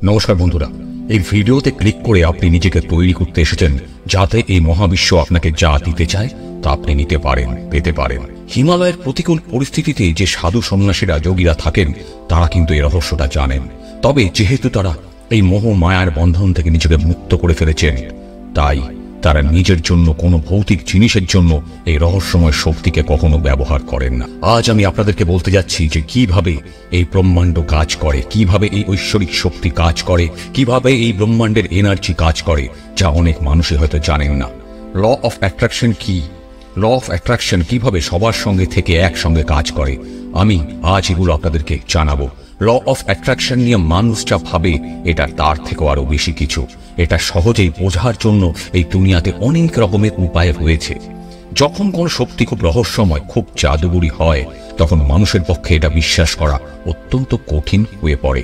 নমস্কার বন্ধুরা, এই ভিডিওতে ক্লিক করে আপনি নিজেকে তৈরি করতে এসেছেন যাতে এই মহাবিশ্ব আপনাকে যা দিতে চায় তা আপনি নিতে পারেন, পেতে পারেন। হিমালয়ের প্রতিকূল পরিস্থিতিতে যে সাধু সন্ন্যাসীরা, যোগীরা থাকেন তারা কিন্তু এই রহস্যটা জানেন। তবে যেহেতু তারা এই মোহ মায়ার বন্ধন থেকে নিজেকে মুক্ত করে ফেলেছেন, তাই তারা নিজের জন্য কোনো ভৌতিক জিনিসের জন্য এই রহস্যময় শক্তিকে কখনো ব্যবহার করেন না। আজ আমি আপনাদেরকে বলতে যাচ্ছি যে কিভাবে এই ব্রহ্মাণ্ড কাজ করে, কিভাবে এই ঐশ্বরিক শক্তি কাজ করে, কিভাবে এই ব্রহ্মাণ্ডের এনার্জি কাজ করে, যা অনেক মানুষই হয়তো জানেন না। ল অফ অ্যাট্রাকশন কি, ল অফ অ্যাট্রাকশন কিভাবে সবার সঙ্গে থেকে একসঙ্গে কাজ করে, আমি আজ এগুলো আপনাদেরকে জানাবো। ল অফ অ্যাট্রাকশন নিয়ে মানুষ যা ভাবে এটা তার থেকেও আরো বেশি কিছু। এটা সহজেই বোঝার জন্য এই দুনিয়াতে অনেক রকমের উপায় রয়েছে। যখন কোন শক্তি খুব রহস্যময়, খুব জাদুগুরি হয়, তখন মানুষের পক্ষে এটা বিশ্বাস করা অত্যন্ত কঠিন হয়ে পড়ে।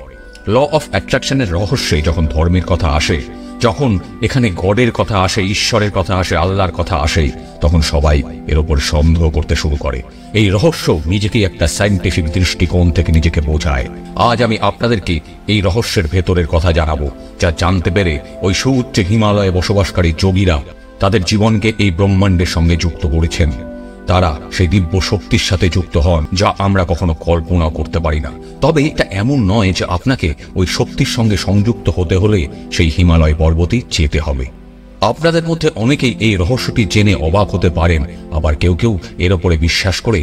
ল অফ অ্যাট্রাকশনের রহস্যে যখন ধর্মের কথা আসে, যখন এখানে গডের কথা আসে, ঈশ্বরের কথা আসে, আল্লাহর কথা আসে, তখন সবাই এর উপর সন্দেহ করতে শুরু করে। এই রহস্য নিজেকে একটা সায়েন্টিফিক দৃষ্টিকোণ থেকে নিজেকে বোঝায়। আজ আমি আপনাদেরকে এই রহস্যের ভেতরের কথা জানাবো, যা জানতে পেরে ওই সুউচ্চ হিমালয়ে বসবাসকারী যোগীরা তাদের জীবনকে এই ব্রহ্মাণ্ডের সঙ্গে যুক্ত করেছেন। তারা সেই দিব্য শক্তির সাথে যুক্ত হন যা আমরা কখনো কল্পনা করতে পারি না। তবে এটা এমন নয় যে আপনাকে ওই শক্তির সঙ্গে সংযুক্ত হতে হলে সেই হিমালয় পর্বতে যেতে হবে। আপনাদের মধ্যে অনেকেই এই রহস্যটি জেনে অবাক হতে পারেন, আবার কেউ কেউ এর ওপরে বিশ্বাস করে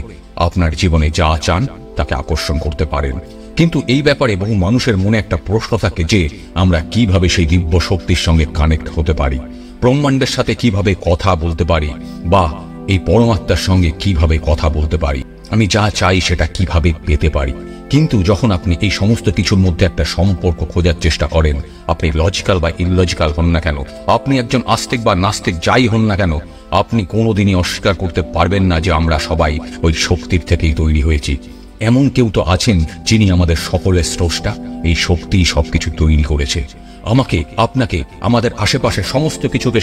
আপনার জীবনে যা চান তাকে আকর্ষণ করতে পারেন। কিন্তু এই ব্যাপারে বহু মানুষের মনে একটা প্রশ্ন থাকে যে আমরা কিভাবে সেই দিব্য শক্তির সঙ্গে কানেক্ট হতে পারি, ব্রহ্মাণ্ডের সাথে কিভাবে কথা বলতে পারি, বা এই পরমাত্মার সঙ্গে কিভাবে কথা বলতে পারি, আমি যা চাই সেটা কিভাবে পেতে পারি। কিন্তু যখন আপনি এই সমস্ত কিছুর মধ্যে একটা সম্পর্ক খোঁজার চেষ্টা করেন, আপনি লজিক্যাল বা ইললজিক্যাল হন না কেন, আপনি একজন আস্তিক বা নাস্তিক যাই হন না কেন, আপনি কোনোদিনই অস্বীকার করতে পারবেন না যে আমরা সবাই ওই শক্তির থেকেই তৈরি হয়েছি। এমন কেউ তো আছেন যিনি আমাদের সকলের স্রষ্টা, এই শক্তিই সবকিছু তৈরি করেছে। আমাকে, আপনাকে, আমাদের আশেপাশে সমস্ত কিছুকে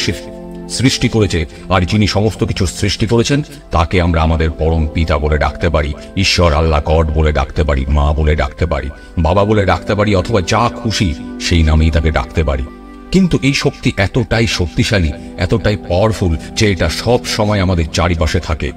সৃষ্টি করেছে। আর যিনি সমস্ত কিছু সৃষ্টি করেছেন তাকে আমরা আমাদের পরম পিতা বলে ডাকতে পারি, ঈশ্বর, আল্লাহ, গড বলে ডাকতে পারি, মা বলে ডাকতে পারি, বাবা বলে ডাকতে পারি, অথবা যা খুশি সেই নামেই তাকে ডাকতে পারি। কিন্তু এই শক্তি এতটাই শক্তিশালী, এতটাই পাওয়ারফুল যে এটা সব সময় আমাদের চারিপাশে থাকে।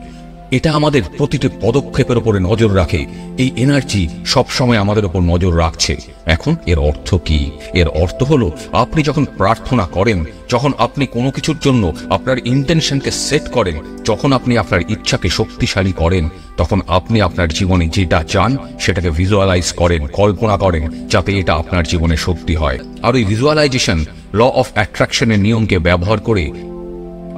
এটা আমাদের প্রতিটি পদক্ষেপের উপরে নজর রাখে। এই এনার্জি সব সময় আমাদের উপর নজর রাখছে। এখন এর অর্থ কি? এর অর্থ হলো আপনি যখন প্রার্থনা করেন, যখন আপনি কোনো কিছুর জন্য আপনার ইন্টেনশনকে সেট করেন, যখন আপনি আপনার ইচ্ছাকে শক্তিশালী করেন, তখন আপনি আপনার জীবনে যেটা চান সেটাকে ভিজুয়ালাইজ করেন, কল্পনা করেন, যাতে এটা আপনার জীবনে সত্যি হয়। আর ওই ভিজুয়ালাইজেশন, ল অফ অ্যাট্রাকশনের নিয়মকে ব্যবহার করে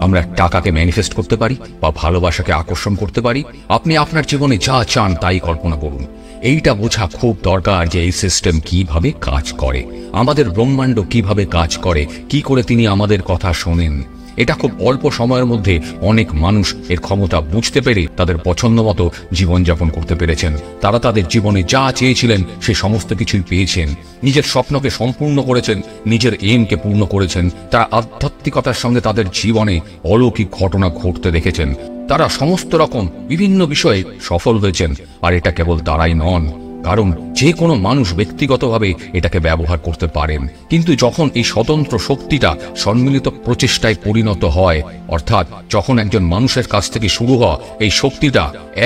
আমরা টাকাকে ম্যানিফেস্ট করতে পারি বা ভালোবাসাকে আকর্ষণ করতে পারি। আপনি আপনার জীবনে যা চান তাই কল্পনা করুন। এইটা বোঝা খুব দরকার যে এই সিস্টেম কিভাবে কাজ করে, আমাদের ব্রহ্মাণ্ড কিভাবে কাজ করে, কি করে তিনি আমাদের কথা শোনেন। এটা খুব অল্প সময়ের মধ্যে অনেক মানুষ এর ক্ষমতা বুঝতে পেরে তাদের পছন্দ মতো জীবনযাপন করতে পেরেছেন। তারা তাদের জীবনে যা চেয়েছিলেন সে সমস্ত কিছুই পেয়েছেন, নিজের স্বপ্নকে সম্পূর্ণ করেছেন, নিজের এমকে পূর্ণ করেছেন। তারা আধ্যাত্মিকতার সঙ্গে তাদের জীবনে অলৌকিক ঘটনা ঘটতে দেখেছেন। তারা সমস্ত রকম বিভিন্ন বিষয়ে সফল হয়েছেন। আর এটা কেবল তারাই নন, কারণ যে কোনো মানুষ ব্যক্তিগতভাবে এটাকে ব্যবহার করতে পারেন। কিন্তু যখন এই স্বতন্ত্র শক্তিটা সম্মিলিত প্রচেষ্টায় পরিণত হয়, অর্থাৎ যখন একজন মানুষের কাছ থেকে শুরু হওয়া এই শক্তিটা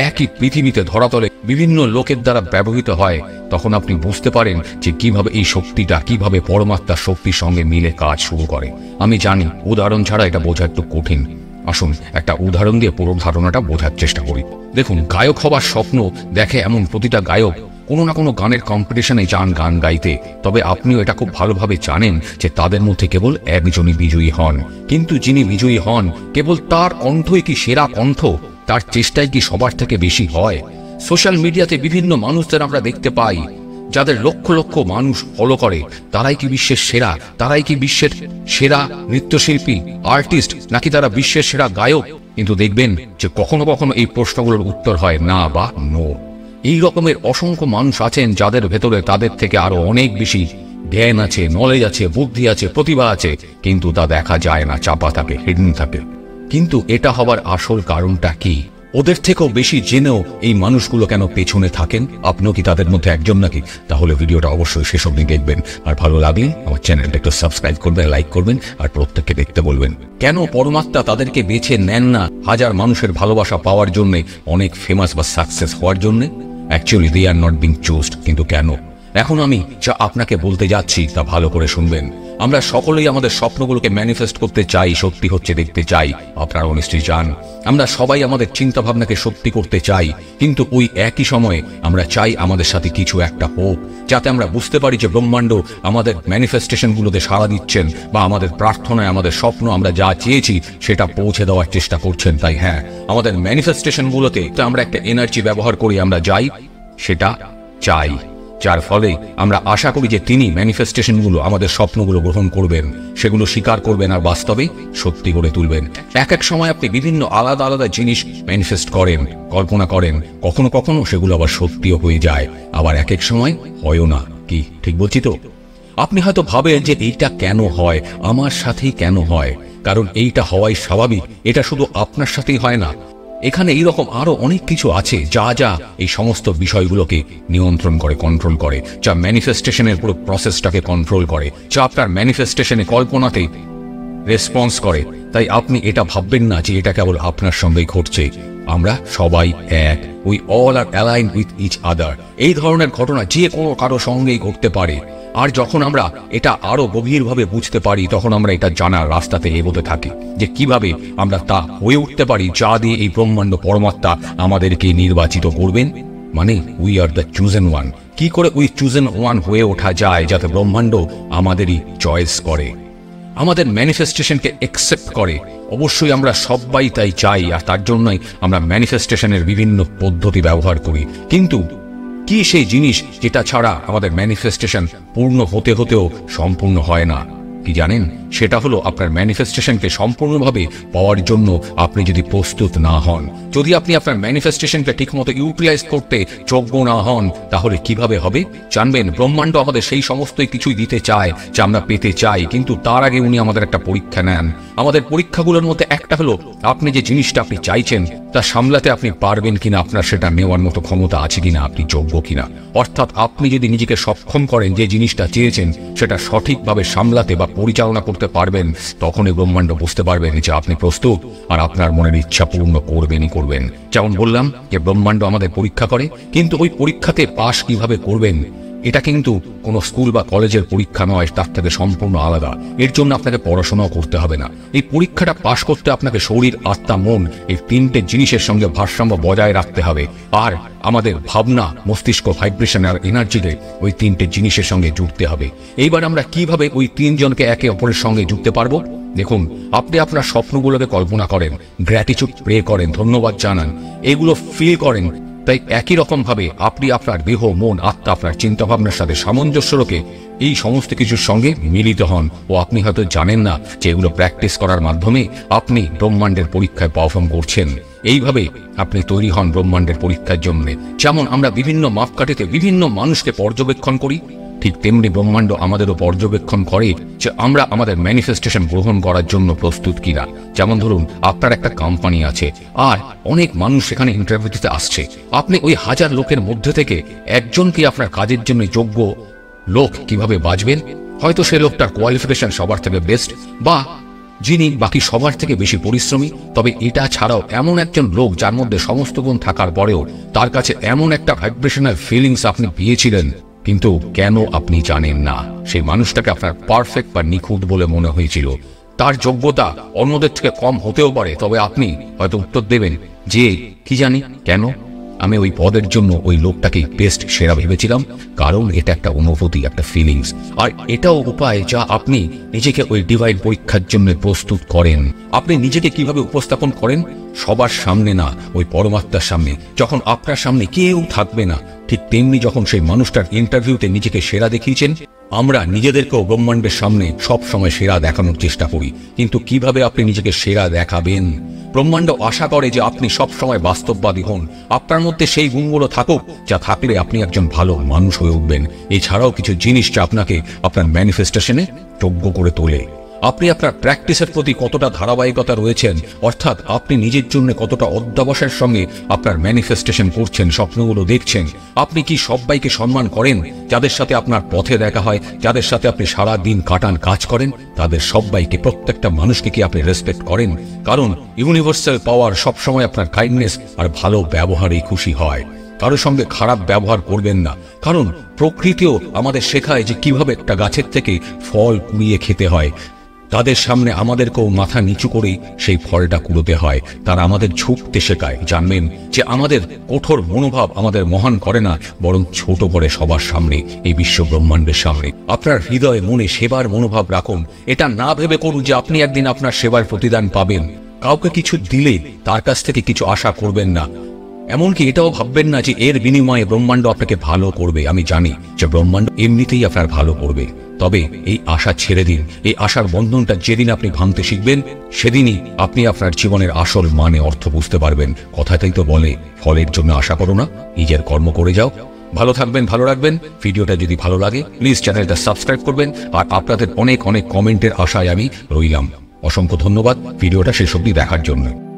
একই পৃথিবীতে ধরাতলে বিভিন্ন লোকের দ্বারা ব্যবহৃত হয়, তখন আপনি বুঝতে পারেন যে কিভাবে এই শক্তিটা কিভাবে পরমাত্মার শক্তির সঙ্গে মিলে কাজ শুরু করে। আমি জানি উদাহরণ ছাড়া এটা বোঝা একটু কঠিন। আসুন একটা উদাহরণ দিয়ে পুরো ধারণাটা বোঝার চেষ্টা করি। দেখুন, গায়ক হবার স্বপ্ন দেখে এমন প্রতিটা গায়ক কোনো না কোনো গানের কম্পিটিশনে যান গান গাইতে। তবে আপনিও এটা খুব ভালোভাবে জানেন যে তাদের মধ্যে কেবল একজনই বিজয়ী হন। কিন্তু যিনি বিজয়ী হন, কেবল তার কণ্ঠই কি সেরা কণ্ঠ? তার চেষ্টাই কি সবার থেকে বেশি হয়? সোশ্যাল মিডিয়াতে বিভিন্ন মানুষদের আমরা দেখতে পাই যাদের লক্ষ লক্ষ মানুষ ফলো করে। তারাই কি বিশ্বের সেরা? তারাই কি বিশ্বের সেরা নৃত্যশিল্পী, আর্টিস্ট, নাকি তারা বিশ্বের সেরা গায়ক? কিন্তু দেখবেন যে কখনো কখনো এই প্রশ্নগুলোর উত্তর হয় না বা নো। এই রকমের অসংখ্য মানুষ আছেন যাদের ভেতরে তাদের থেকে আরো অনেক বেশি জ্ঞান আছে, নলেজ আছে, বুদ্ধি আছে, প্রতিভা আছে, কিন্তু তা দেখা যায় না, চাপা থাকে, হিডেন থাকে। কিন্তু এটা হবার আসল কারণটা কি? ওদের থেকেও বেশি জেনেও এই মানুষগুলো কেন পেছনে থাকেন? আপনিও কি তাদের মধ্যে একজন নাকি? তাহলে ভিডিওটা অবশ্যই শেষ অবধি দেখবেন, আর ভালো লাগলে আমার চ্যানেলটা একটু সাবস্ক্রাইব করবেন, লাইক করবেন, আর প্রত্যেককে দেখতে বলবেন। কেন পরমাত্মা তাদেরকে বেছে নেন না হাজার মানুষের ভালোবাসা পাওয়ার জন্য, অনেক ফেমাস বা সাকসেস হওয়ার জন্য? Actually they are not being choosed. কিন্তু কেন? এখন আমি যা আপনাকে বলতে যাচ্ছি তা ভালো করে শুনবেন। আমরা সকলেই আমাদের স্বপ্নগুলোকে ম্যানিফেস্ট করতে চাই, সত্যি হচ্ছে দেখতে চাই। আপনারাও নিশ্চয়ই চান। আমরা সবাই আমাদের চিন্তা ভাবনাকে সত্যি করতে চাই, কিন্তু ওই একই সময়ে আমরা চাই আমাদের সাথে কিছু একটা হোক, যাতে আমরা বুঝতে পারি যে ব্রহ্মাণ্ড আমাদের ম্যানিফেস্টেশনগুলোতে সাড়া দিচ্ছেন, বা আমাদের প্রার্থনায় আমাদের স্বপ্ন আমরা যা চেয়েছি সেটা পৌঁছে দেওয়ার চেষ্টা করছেন। তাই হ্যাঁ, আমাদের ম্যানিফেস্টেশনগুলোতে তো আমরা একটা এনার্জি ব্যবহার করি, আমরা যাই সেটা চাই, যার ফলে আমরা আশা করি যে তিনি ম্যানিফেস্টেশনগুলো, আমাদের স্বপ্নগুলো গ্রহণ করবেন, সেগুলো স্বীকার করবেন, আর বাস্তবে সত্যি করে তুলবেন। এক এক সময় আপনি বিভিন্ন আলাদা আলাদা জিনিস ম্যানিফেস্ট করেন, কল্পনা করেন, কখনো কখনো সেগুলো আবার সত্যিও হয়ে যায়, আবার এক এক সময় হয়ও না। কি ঠিক বলছি তো? আপনি হয়তো ভাবেন যে এইটা কেন হয়, আমার সাথেই কেন হয়? কারণ এইটা হওয়াই স্বাভাবিক। এটা শুধু আপনার সাথেই হয় না, এখানে এইরকম আরো অনেক কিছু আছে যা যা এই সমস্ত বিষয়গুলোকে নিয়ন্ত্রণ করে, কন্ট্রোল করে, যা ম্যানিফেস্টেশনের পুরো প্রসেসটাকে কন্ট্রোল করে, যা আপনার ম্যানিফেস্টেশনে, কল্পনাতে রেসপন্স করে। তাই আপনি এটা ভাববেন না যে এটা কেবল আপনার সঙ্গেই ঘটছে। আমরা সবাই এক, we all are align with each other. এই ধরনের ঘটনা যে কোনো কারো সঙ্গেই ঘটতে পারে। আর যখন আমরা এটা আরো গভীরভাবে বুঝতে পারি, তখন আমরা এটা জানার রাস্তাতে এগোতে থাকি যে কিভাবে আমরা তা হয়ে উঠতে পারি, যা দিয়ে এই ব্রহ্মাণ্ড পরমাত্মা আমাদেরকে নির্বাচিত করবেন। মানে we are the chosen one. কি করে উই চুজেন ওয়ান হয়ে ওঠা যায়, যাতে ব্রহ্মাণ্ড আমাদেরই চয়েস করে, আমাদের ম্যানিফেস্টেশনকে অ্যাকসেপ্ট করে? অবশ্যই আমরা সবাই তাই চাই, আর তার জন্যই আমরা ম্যানিফেস্টেশনের বিভিন্ন পদ্ধতি ব্যবহার করি। কিন্তু কি সেই জিনিস যেটা ছাড়া আমাদের ম্যানিফেস্টেশন পূর্ণ হতে হতেও সম্পূর্ণ হয় না? কি জানেন? সেটা হলো আপনার ম্যানিফেস্টেশনকে সম্পূর্ণভাবে পাওয়ার জন্য আপনি যদি প্রস্তুত না হন, যদি আপনি আপনার ম্যানিফেস্টেশনকে ঠিকমতো ইউটিলাইজ করতে যোগ্য না হন, তাহলে কিভাবে হবে জানবেন? ব্রহ্মাণ্ড আমাদের সেই সমস্তই কিছুই দিতে চায় যা আমরা পেতে চাই, কিন্তু তার আগে উনি আমাদের একটা পরীক্ষা নেন। আমাদের পরীক্ষাগুলোর মধ্যে একটা হলো আপনি যে জিনিসটা আপনি চাইছেন তা সামলাতে আপনি পারবেন কিনা, আপনার সেটা নেওয়ার মতো ক্ষমতা আছে কিনা, আপনি যোগ্য কিনা। অর্থাৎ আপনি যদি নিজেকে সক্ষম করেন যে জিনিসটা চেয়েছেন সেটা সঠিকভাবে সামলাতে বা পরিচালনা করতে পারবেন, তখনই ব্রহ্মাণ্ড বুঝতে পারবেন যে আপনি প্রস্তুত, আর আপনার মনের ইচ্ছা পূর্ণ করবেনই করবেন। যেমন বললাম যে ব্রহ্মাণ্ড আমাদের পরীক্ষা করে, কিন্তু ওই পরীক্ষাতে পাশ কিভাবে করবেন এটা কিন্তু কোনো স্কুল বা কলেজের পরীক্ষা নয়, তার থেকে সম্পূর্ণ আলাদা। এর জন্য আপনাকে পড়াশোনাও করতে হবে না। এই পরীক্ষাটা পাশ করতে আপনাকে শরীর, আত্মা, মন, এই তিনটে জিনিসের সঙ্গে ভারসাম্য বজায় রাখতে হবে। আর আমাদের ভাবনা, মস্তিষ্ক, ভাইব্রেশন আর এনার্জিকে ওই তিনটে জিনিসের সঙ্গে জুড়তে হবে। এইবার আমরা কিভাবে ওই তিনজনকে একে অপরের সঙ্গে জুড়তে পারবো? দেখুন, আপনি আপনার স্বপ্নগুলোকে কল্পনা করেন, গ্র্যাটিটিউড প্রে করেন, ধন্যবাদ জানান, এগুলো ফিল করেন। তাই একই রকম ভাবে আপনি আপনার দেহ, মন, আত্মা, আপনার চিন্তা ভাবনার সাথে সামঞ্জস্য রেখে এই সমস্ত কিছুর সঙ্গে মিলিত হন। ও আপনি হয়তো জানেন না যে এগুলো প্র্যাকটিস করার মাধ্যমে আপনি ব্রহ্মাণ্ডের পরীক্ষায় পারফর্ম করছেন। এইভাবে আপনি তৈরি হন ব্রহ্মাণ্ডের পরীক্ষার জন্য। যেমন আমরা বিভিন্ন মাপকাঠিতে বিভিন্ন মানুষকে পর্যবেক্ষণ করি, ঠিক তেমনি ব্রহ্মাণ্ড আমাদেরও পর্যবেক্ষণ করে যে আমরা আমাদের ম্যানিফেস্টেশন গ্রহণ করার জন্য প্রস্তুত কিনা। যেমন ধরুন, আপনার একটা কোম্পানি আছে আর অনেক মানুষ সেখানে ইন্টারভিউ দিতে আসছে। আপনি ওই হাজার লোকের মধ্যে থেকে একজনকে আপনার কাজের জন্য যোগ্য লোক কিভাবে বাছবেন? হয়তো সে লোকটার কোয়ালিফিকেশন সবার থেকে বেস্ট, বা যিনি বাকি সবার থেকে বেশি পরিশ্রমী। তবে এটা ছাড়াও এমন একজন লোক যার মধ্যে সমস্ত গুণ থাকার পরেও তার কাছে এমন একটা ভাইব্রেশনাল ফিলিংস আপনি পেয়েছিলেন, কিন্তু কেন আপনি জানেন না। সেই মানুষটাকে আপনার পারফেক্ট বা নিখুঁত বলে মনে হয়েছিল। তার যোগ্যতা অন্যদের থেকে কম হতেও পারে, তবে আপনি হয়তো উত্তর দেবেন যে কি জানি কেন আমি ওই পদের জন্য ওই লোকটাকে বেস্ট, সেরা ভেবেছিলাম। কারণ এটা একটা অনুভূতি, একটা ফিলিংস। আর এটাও উপায় যা আপনি নিজেকে ওই ডিভাইন পরীক্ষার জন্য প্রস্তুত করেন। আপনি নিজেকে কিভাবে উপস্থাপন করেন? সবার সামনে না, ওই পরমাত্মার সামনে। যখন আপনার সামনে কেউ থাকবে না, ঠিক তেমনি যখন সেই মানুষটার ইন্টারভিউতে নিজেকে সেরা দেখিয়েছেন। আমরা নিজেদেরকেও ব্রহ্মাণ্ডের সামনে সব সময় সেরা দেখানোর চেষ্টা করি, কিন্তু কিভাবে আপনি নিজেকে সেরা দেখাবেন? ব্রহ্মাণ্ড আশা করে যে আপনি সব সময় বাস্তববাদী হন, আপনার মধ্যে সেই গুণগুলো থাকুক যা থাকলে আপনি একজন ভালো মানুষ হয়ে উঠবেন। এছাড়াও কিছু জিনিস যা আপনাকে আপনার ম্যানিফেস্টেশনে যোগ্য করে তোলে। আপনি আপনার প্র্যাকটিসের প্রতি কতটা ধারাবাহিকতা রয়েছেন, অর্থাৎ আপনি নিজের জন্য কতটা অধ্যবসায়ের সঙ্গে আপনার ম্যানিফেস্টেশন করছেন, স্বপ্নগুলো দেখছেন। আপনি কি সবাইকে সম্মান করেন? যাদের সাথে আপনার পথে দেখা হয়, যাদের সাথে আপনি সারা দিন কাটান, কাজ করেন, তাদের সবাইকে, প্রত্যেকটা মানুষকে কি আপনি রেসপেক্ট করেন? কারণ ইউনিভার্সাল পাওয়ার সবসময় আপনার কাইন্ডনেস আর ভালো ব্যবহারেই খুশি হয়। কারো সঙ্গে খারাপ ব্যবহার করবেন না, কারণ প্রকৃতিও আমাদের শেখায় যে কিভাবে একটা গাছের থেকে ফল কুড়িয়ে খেতে হয়। তাদের সামনে আমাদেরকেও মাথা নিচু করেই সেই ফলটা কুড়োতে হয়। তারা আমাদের ঝুঁকতে শেখায়। জানবেন যে আমাদের কঠোর মনোভাব আমাদের মহান করে না, বরং ছোট করে সবার সামনে, এই বিশ্ব ব্রহ্মাণ্ডের সামনে। আপনার হৃদয়ে মনে সেবার মনোভাব রাখুন। এটা না ভেবে করুন যে আপনি একদিন আপনার সেবার প্রতিদান পাবেন। কাউকে কিছু দিলে তার কাছ থেকে কিছু আশা করবেন না। এমনকি এটাও ভাববেন না যে এর বিনিময়ে ব্রহ্মাণ্ড আপনাকে ভালো করবে। আমি জানি যে ব্রহ্মাণ্ড এমনিতেই আপনার ভালো করবে, তবে এই আশা ছেড়ে দিন। এই আশার বন্ধনটা যেদিন আপনি ভাঙতে শিখবেন, সেদিনই আপনি আপনার জীবনের আসল মানে অর্থ বুঝতে পারবেন। কথাটাই তো বলে, ফলের জন্য আশা করো না, নিজের কর্ম করে যাও। ভালো থাকবেন, ভালো রাখবেন। ভিডিওটা যদি ভালো লাগে প্লিজ চ্যানেলটা সাবস্ক্রাইব করবেন। আর আপনাদের অনেক অনেক কমেন্টের আশায় আমি রইলাম। অসংখ্য ধন্যবাদ ভিডিওটা শেষ অবধি দেখার জন্য।